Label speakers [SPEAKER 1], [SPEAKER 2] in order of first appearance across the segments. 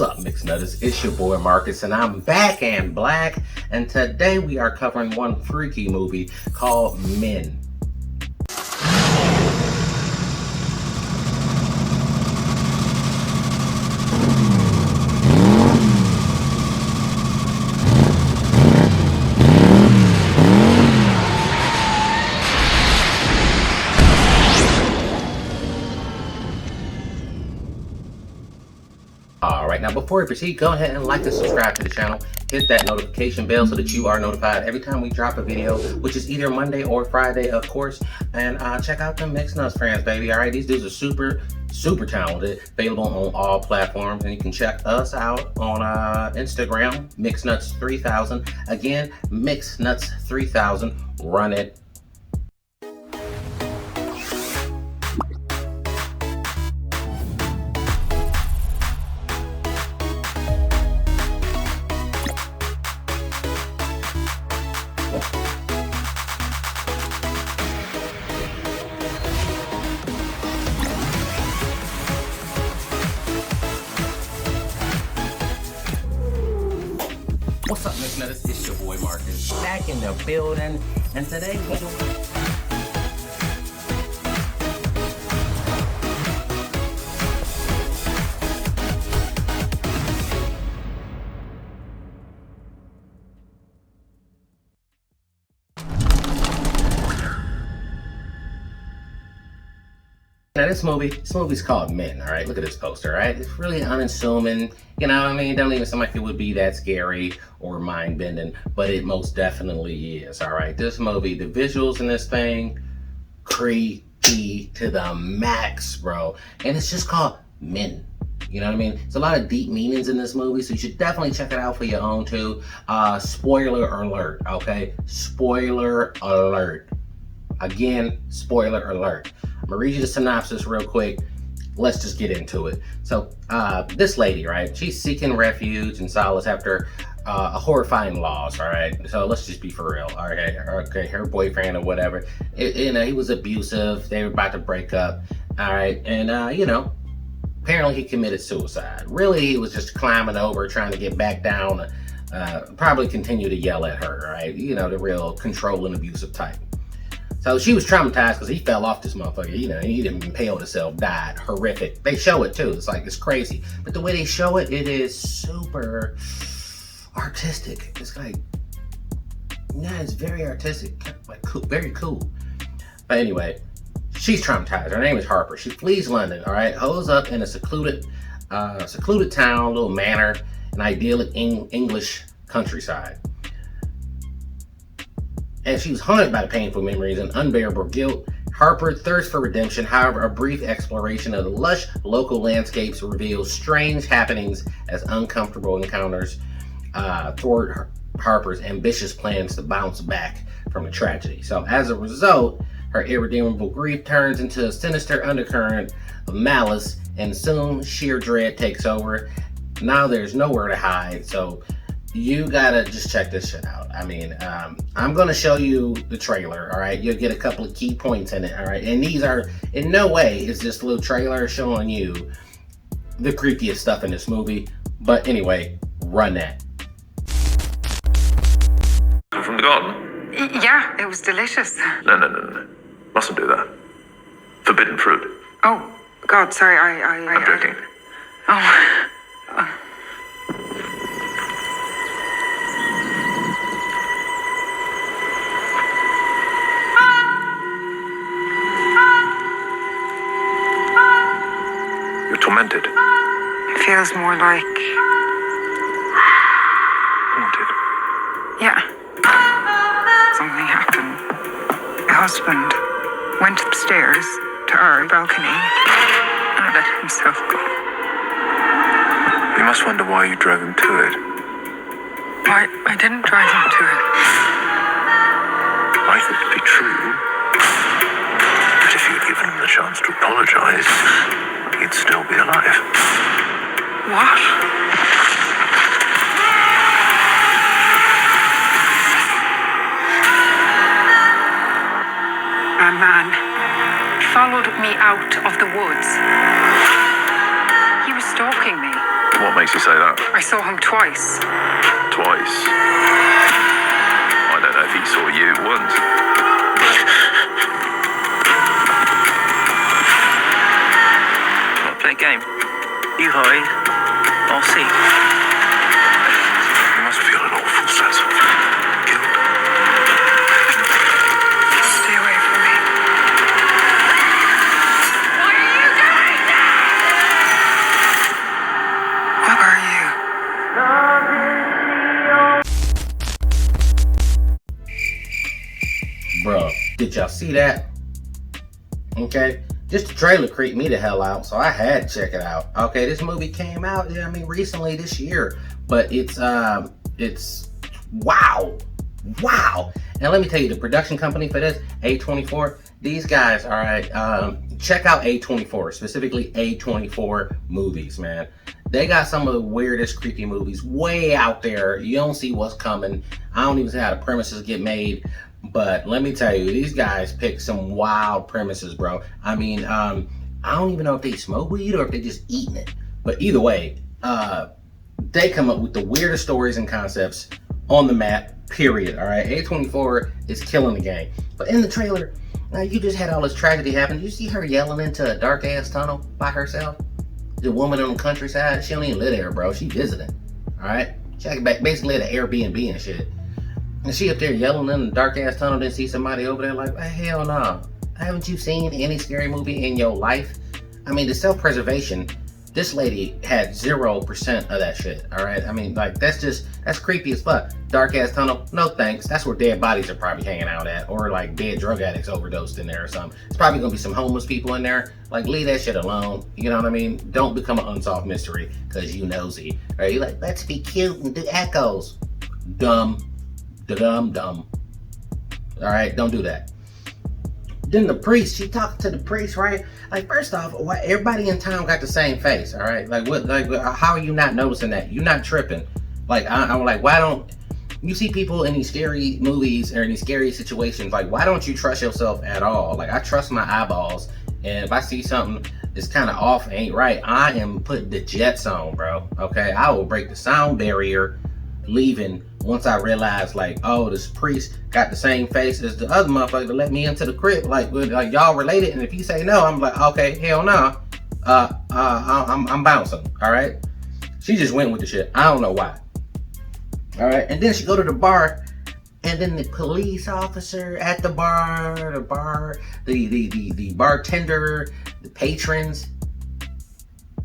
[SPEAKER 1] What's up, Mixed Nutters? It's your boy Marcus, and I'm back and black. And today we are covering one freaky movie called Men. Alright, now before we proceed, go ahead and like and subscribe to the channel. Hit that notification bell so that you are notified every time we drop a video, which is either Monday or Friday, of course. And check out the Mixed Nuts friends, baby. Alright, these dudes are super talented. Available on all platforms. And you can check us out on Instagram, MixedNuts3000. Again, MixedNuts3000. Run it. What's up, Mixed Nutters? It's your boy Marcus, back in the building, and today we're doing... Now this movie's called Men, all right? Look at this poster, all right? It's really unassuming, you know what I mean? Don't even seem like it would be that scary or mind-bending, but it most definitely is, all right? This movie, the visuals in this thing, creepy to the max, bro. And it's just called Men. You know what I mean? There's a lot of deep meanings in this movie, so you should definitely check it out for your own too. Spoiler alert, okay? Spoiler alert. Again, spoiler alert. I'm gonna read you the synopsis real quick. Let's just get into it. So, this lady, right? She's seeking refuge and solace after a horrifying loss, all right? So let's just be for real, all right? Okay, her boyfriend or whatever, he was abusive. They were about to break up, all right? And, apparently he committed suicide. Really, he was just climbing over, trying to get back down, probably continue to yell at her, right? You know, the real controlling, abusive type. So she was traumatized because he fell off this motherfucker. You know, he didn't impale himself, died. Horrific. They show it too. It's like, it's crazy. But the way they show it, it is super artistic. It's like, yeah, it's very artistic. Like, cool, very cool. But anyway, she's traumatized. Her name is Harper. She flees London, all right? Holds up in a secluded town, little manor, an idyllic English countryside. And she was haunted by the painful memories and unbearable guilt. Harper thirsts for redemption. However, a brief exploration of the lush local landscapes reveals strange happenings as uncomfortable encounters thwart Harper's ambitious plans to bounce back from the tragedy. So as a result, her irredeemable grief turns into a sinister undercurrent of malice, and soon sheer dread takes over. Now there's nowhere to hide, so you gotta just check this shit out. I mean, I'm gonna show you the trailer, all right? You'll get a couple of key points in it, all right? And these are, in no way is this little trailer showing you the creepiest stuff in this movie. But anyway, run that.
[SPEAKER 2] From the garden?
[SPEAKER 3] Yeah, it was delicious.
[SPEAKER 2] No. Mustn't do that. Forbidden fruit.
[SPEAKER 3] Oh, God, sorry,
[SPEAKER 2] I'm joking.
[SPEAKER 3] Oh.
[SPEAKER 2] You're tormented.
[SPEAKER 3] It feels more like...
[SPEAKER 2] Haunted.
[SPEAKER 3] Yeah. Something happened. My husband went upstairs to our balcony and let himself go.
[SPEAKER 2] You must wonder why you drove him to it.
[SPEAKER 3] I didn't drive him to it.
[SPEAKER 2] I thought it'd be true. But if you'd given him the chance to apologize, he'd still be alive.
[SPEAKER 3] What? A man followed me out of the woods. He was stalking me.
[SPEAKER 2] What makes you say that?
[SPEAKER 3] I saw him twice.
[SPEAKER 2] Twice. I don't know if he saw you once.
[SPEAKER 4] Wanna play a game? You hide, I'll see.
[SPEAKER 2] You must feel an awful sense of guilt.
[SPEAKER 3] Stay away from me. What are you doing? What are you?
[SPEAKER 1] Bro, did y'all see that? Okay, just the trailer creeped me the hell out, so I had to check it out. Okay, this movie came out, yeah, I mean, recently this year, but it's wow. And let me tell you, the production company for this, A24, these guys, all right, check out A24, specifically A24 movies, man. They got some of the weirdest, creepy movies way out there. You don't see what's coming. I don't even see how the premises get made. But let me tell you, these guys pick some wild premises, bro. I mean, I don't even know if they smoke weed or if they just eating it. But either way, they come up with the weirdest stories and concepts on the map, period. All right, A24 is killing the game. But in the trailer, now you just had all this tragedy happen. Did you see her yelling into a dark ass tunnel by herself? The woman on the countryside, she don't even live there, bro. She visiting. All right, she basically at an Airbnb and shit. And she up there yelling in the dark ass tunnel, then see somebody over there like, hey, hell no. Haven't you seen any scary movie in your life? I mean, the self-preservation, this lady had 0% of that shit, all right? I mean, like, that's creepy as fuck. Dark ass tunnel, no thanks. That's where dead bodies are probably hanging out at, or like dead drug addicts overdosed in there or something. It's probably gonna be some homeless people in there. Like, leave that shit alone. You know what I mean? Don't become an unsolved mystery because you nosy. All right, you like, let's be cute and do echoes. Dumb. All right, don't do that. Then the priest, she talked to the priest, right? Like, first off, why everybody in town got the same face, all right? Like, what? Like, how are you not noticing that? You're not tripping. Like, I'm like, why don't you see people in these scary movies or in these scary situations? Like, why don't you trust yourself at all? Like, I trust my eyeballs, and if I see something that's kind of off, ain't right, I am putting the jets on, bro. Okay, I will break the sound barrier, leaving. Once I realized, like, oh, this priest got the same face as the other motherfucker to let me into the crib, like y'all related, and if you say no, I'm like, okay, hell no, I'm bouncing, all right? She just went with the shit. I don't know why. All right, and then she go to the bar, and then the police officer at the bar, the bartender, the patrons,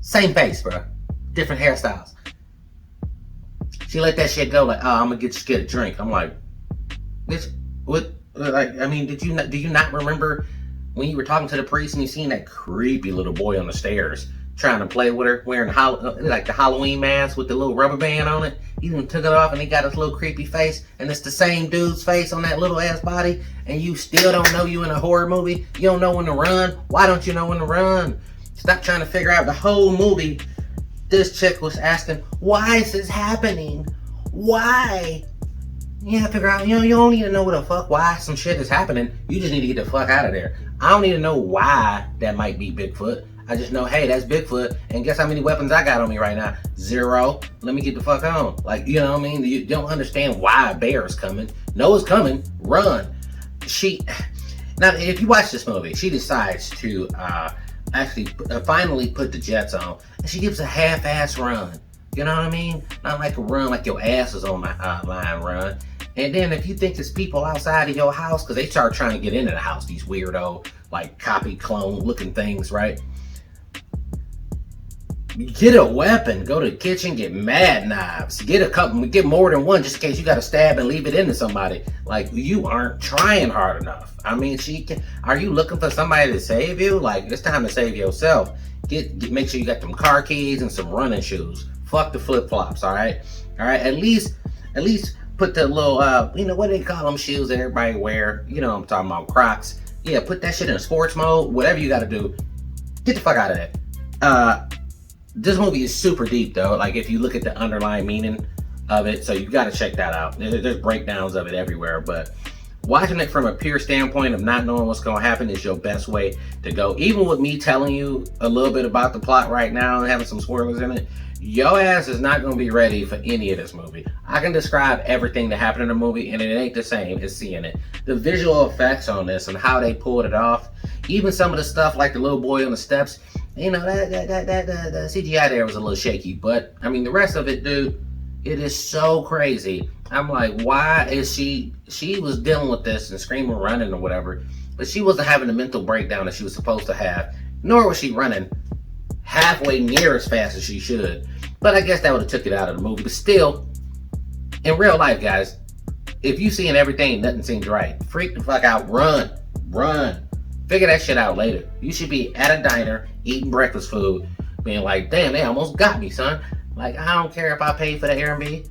[SPEAKER 1] same face, bro, different hairstyles. She let that shit go, like, oh, I'm gonna get a drink. I'm like, bitch, what? Like, I mean, do you not remember when you were talking to the priest and you seen that creepy little boy on the stairs trying to play with her, wearing like the Halloween mask with the little rubber band on it? He even took it off and he got his little creepy face, and it's the same dude's face on that little ass body, and you still don't know you in a horror movie? You don't know when to run? Why don't you know when to run? Stop trying to figure out the whole movie. This chick was asking, why is this happening? Why? You have to figure out, you don't need to know what the fuck, why some shit is happening. You just need to get the fuck out of there. I don't need to know why that might be Bigfoot. I just know, hey, that's Bigfoot. And guess how many weapons I got on me right now? 0. Let me get the fuck on. Like, you know what I mean? You don't understand why a bear is coming. No, it's coming. Run. Now, if you watch this movie, she decides to actually finally put the jets on, and she gives a half-ass run. You know what I mean? Not like a run like your ass is on my line run. And then if you think there's people outside of your house, because they start trying to get into the house, these weirdo, like, copy clone looking things, right? Get a weapon, go to the kitchen, get mad knives, get more than one just in case you got to stab and leave it into somebody. Like, you aren't trying hard enough. I mean, are you looking for somebody to save you? Like, it's time to save yourself. Make sure you got them car keys and some running shoes. Fuck the flip flops, all right? All right, at least put the little, what do they call them shoes that everybody wear? You know what I'm talking about, Crocs. Yeah, put that shit in sports mode, whatever you got to do. Get the fuck out of that. This movie is super deep, though. Like, if you look at the underlying meaning of it, so you got to check that out. There's breakdowns of it everywhere, but watching it from a pure standpoint of not knowing what's going to happen is your best way to go. Even with me telling you a little bit about the plot right now and having some spoilers in it, your ass is not going to be ready for any of this movie. I can describe everything that happened in the movie, and it ain't the same as seeing it. The visual effects on this and how they pulled it off, even some of the stuff like the little boy on the steps, you know, the CGI there was a little shaky. But, I mean, the rest of it, dude, it is so crazy. I'm like, why is she was dealing with this and screaming, running or whatever, but she wasn't having the mental breakdown that she was supposed to have, nor was she running halfway near as fast as she should. But I guess that would have took it out of the movie. But still, in real life, guys, if you seeing everything, nothing seems right, freak the fuck out, run. Figure that shit out later. You should be at a diner, eating breakfast food, being like, damn, they almost got me, son. Like, I don't care if I pay for the Airbnb.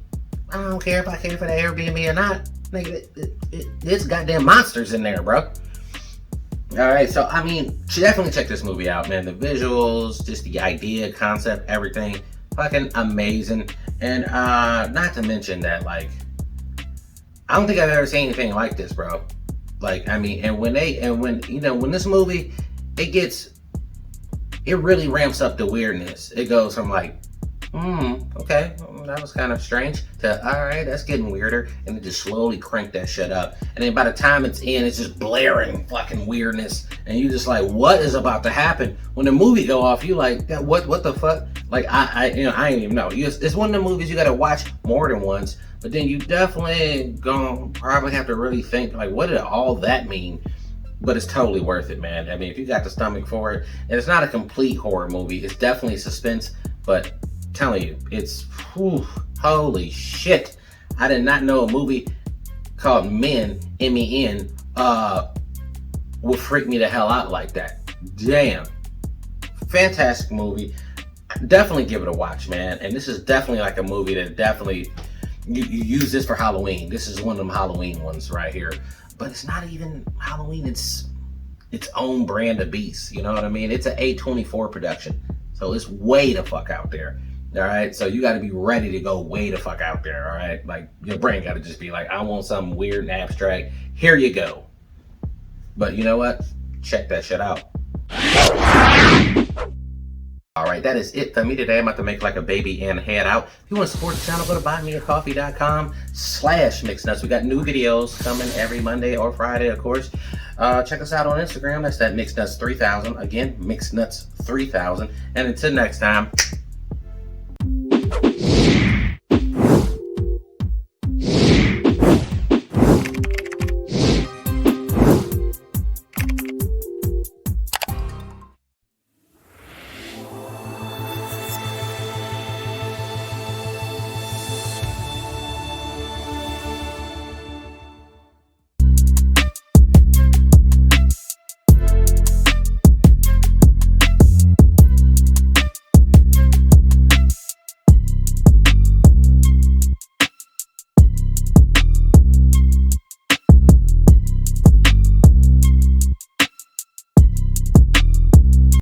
[SPEAKER 1] I don't care if I pay for the Airbnb or not. Nigga, it's goddamn monsters in there, bro. Alright, so, I mean, definitely check this movie out, man. The visuals, just the idea, concept, everything. Fucking amazing. And, not to mention that, like, I don't think I've ever seen anything like this, bro. Like, I mean, when this movie, it really ramps up the weirdness. It goes from like, okay, that was kind of strange, to, all right, that's getting weirder, and it just slowly cranked that shit up. And then by the time it's in, it's just blaring fucking weirdness, and you just like, what is about to happen? When the movie go off, you like, what the fuck? Like, I ain't even know. It's one of the movies you gotta watch more than once, but then you definitely gonna probably have to really think, like, what did all that mean? But it's totally worth it, man. I mean, if you got the stomach for it, and it's not a complete horror movie, it's definitely suspense, but I'm telling you, it's, holy shit. I did not know a movie called Men, M-E-N, would freak me the hell out like that. Damn. Fantastic movie. Definitely give it a watch, man. And this is definitely like a movie that definitely, you use this for Halloween. This is one of them Halloween ones right here. But it's not even Halloween. It's its own brand of beast. You know what I mean? It's an A24 production. So it's way the fuck out there. All right? So you got to be ready to go way the fuck out there. All right? Like, your brain got to just be like, I want something weird and abstract. Here you go. But you know what? Check that shit out. Alright, that is it for me today. I'm about to make like a baby and head out. If you want to support the channel, go to buymeacoffee.com/mixednuts. We got new videos coming every Monday or Friday, of course. Check us out on Instagram. That's that mixednuts3000. Again, mixednuts3000. And until next time,